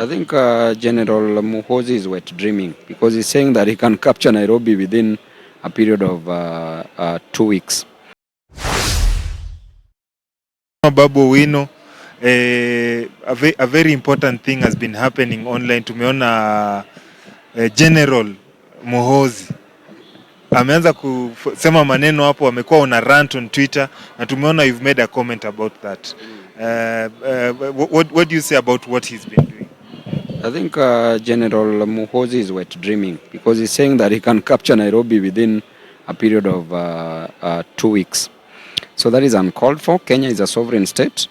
I think General Muhoozi is wet dreaming because he's saying that he can capture Nairobi within a period of 2 weeks. Babu Wino, a very important thing has been happening online. Tumeona General Muhoozi ameanza kusema maneno hapo, amekuwa on a rant on Twitter na tumeona you've made a comment about that. What do you say about what he's been doing? I think General Muhoozi is wet dreaming because he's saying that he can capture Nairobi within a period of 2 weeks. So that is uncalled for. Kenya is a sovereign state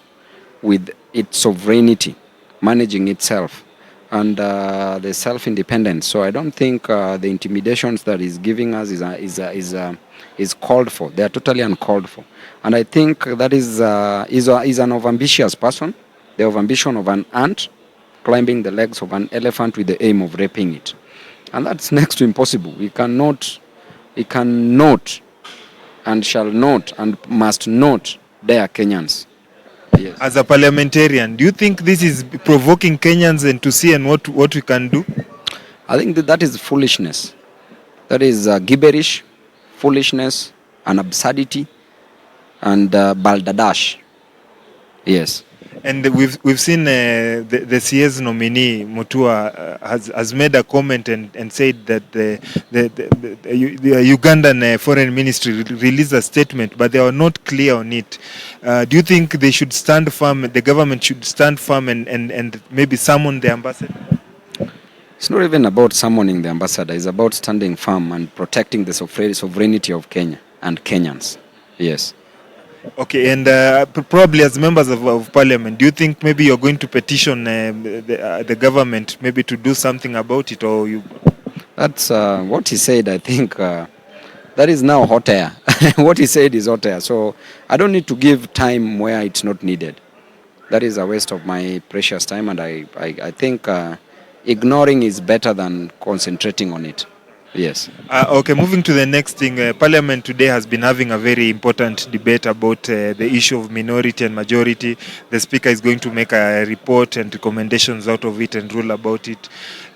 with its sovereignty managing itself and the self-independence. So I don't think the intimidations that he's giving us is called for. They are totally uncalled for. And I think that is an overambitious person, the overambition of an ant climbing the legs of an elephant with the aim of raping it. And that's next to impossible. He cannot and shall not and must not dare Kenyans. Yes. As a parliamentarian, do you think this is provoking Kenyans and to see and what we can do? I think that is foolishness. That is gibberish, foolishness, and absurdity, and balderdash. Yes. And we've seen the CS nominee Mutua has made a comment and said that the Ugandan foreign ministry released a statement, but they were not clear on it. Do you think they should stand firm? The government should stand firm and maybe summon the ambassador? It's not even about summoning the ambassador. It's about standing firm and protecting the sovereignty of Kenya and Kenyans. Yes. Okay, and probably as members of parliament, do you think maybe you're going to petition the government maybe to do something about it, or you? That's what he said. I think that is now hot air. What he said is hot air. So I don't need to give time where it's not needed. That is a waste of my precious time, and I think ignoring is better than concentrating on it. Yes. Okay, moving to the next thing. Parliament today has been having a very important debate about the issue of minority and majority. The Speaker is going to make a report and recommendations out of it and rule about it.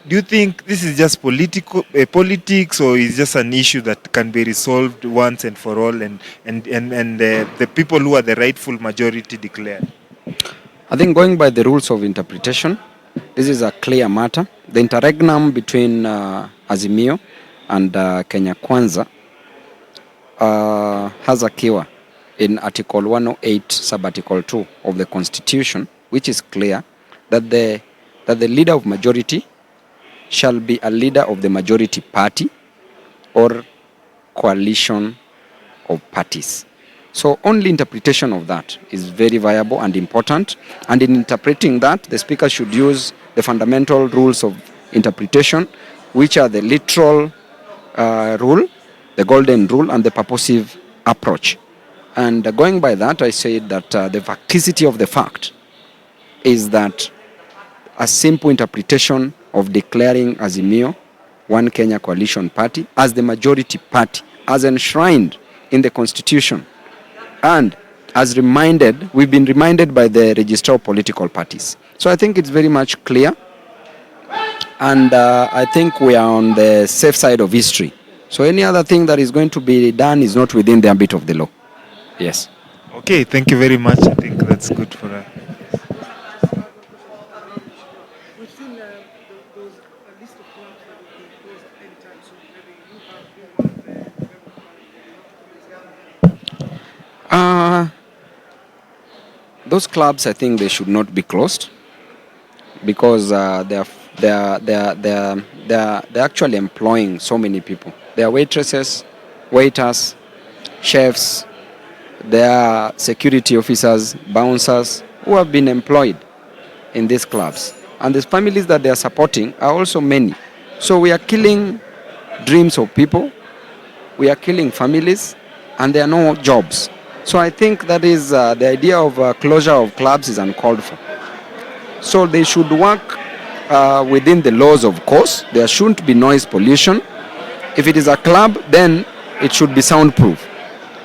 Do you think this is just politics, or is just an issue that can be resolved once and for all, and the people who are the rightful majority declared? I think going by the rules of interpretation, this is a clear matter. The interregnum between Azimio and Kenya Kwanza has a keyword in Article 108, Sub-Article 2 of the Constitution, which is clear that the leader of majority shall be a leader of the majority party or coalition of parties. So only interpretation of that is very viable and important. And in interpreting that, the Speaker should use the fundamental rules of interpretation, which are the literal rule, the golden rule, and the purposive approach. And going by that, I said that the vacacity of the fact is that a simple interpretation of declaring Azimio One Kenya Coalition Party as the majority party, as enshrined in the Constitution, and as we've been reminded by the Register of Political Parties. So I think it's very much clear. And I think we are on the safe side of history. So any other thing that is going to be done is not within the ambit of the law. Yes. Okay, thank you very much. I think that's good for us. We've seen those a list of clubs that will be closed anytime soon. Maybe you have been one of those clubs, I think they should not be closed because they're actually employing so many people. They are waitresses, waiters, chefs, they are security officers, bouncers who have been employed in these clubs. And the families that they are supporting are also many. So we are killing dreams of people, we are killing families, and there are no jobs. So I think that is the idea of closure of clubs is uncalled for. So they should work within the laws, of course. There shouldn't be noise pollution. If it is a club, then it should be soundproof.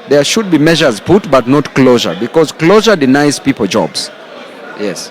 There should be measures put, but not closure, because closure denies people jobs. Yes.